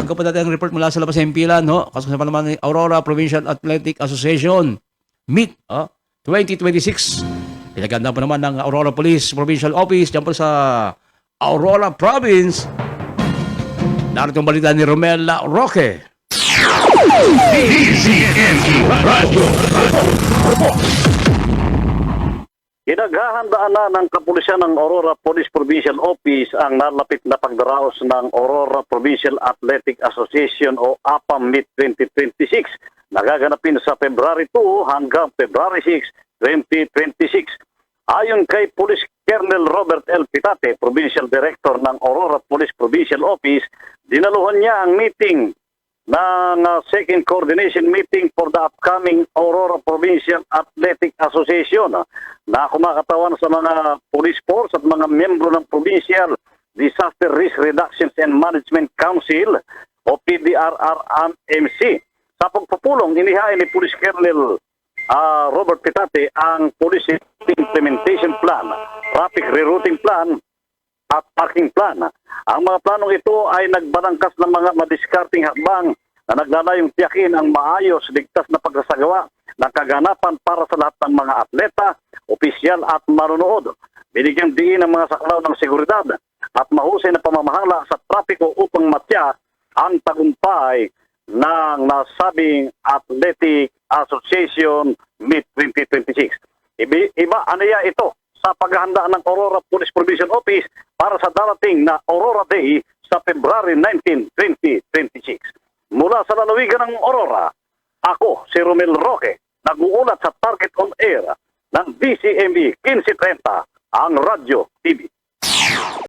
Bago pa natin ang report mula sa labas ng Himpilan, no? Kasama naman ng Aurora Provincial Athletic Association Meet 2026. Pinaganda pa naman ng Aurora Police Provincial Office dyan po sa Aurora Province. Narito ang balita ni Romel Roque. Pinaghahandaan na ng kapulisan ng Aurora Police Provincial Office ang nalapit na pagdaraos ng Aurora Provincial Athletic Association o APAM Meet 2026. Nagaganapin sa February 2 hanggang February 6, 2026. Ayon kay Police Colonel Robert L. Pitate, Provincial Director ng Aurora Police Provincial Office, dinaluhan niya ang meeting ng second coordination meeting for the upcoming Aurora Provincial Athletic Association na kumakatawan sa mga police force at mga miyembro ng Provincial Disaster Risk Reduction and Management Council o PDRRMC. Sa pagpupulong, inihain ni Police Colonel Robert Pitate ang Police Implementation Plan, Traffic Rerouting Plan at Parking Plan. Ang mga planong ito ay nagbalangkas ng mga madiskarting hakbang na naglalayong tiyakin ang maayos, ligtas na pagsasagawa ng kaganapan para sa lahat ng mga atleta, opisyal at manunood. Binigyang diin ang mga saklaw ng seguridad at mahusay na pamamahala sa trapiko upang matya ang tagumpay ng nasabing Athletic Association Meet 2026. Iba aniya ito sa paghahanda ng Aurora Police Provincial Office para sa darating na Aurora Day sa February 19, 2026. Mula sa lalawigan ng Aurora, ako si Romel Roque, nag-uulat sa Target on Air ng DCME 1530, ang Radyo TV.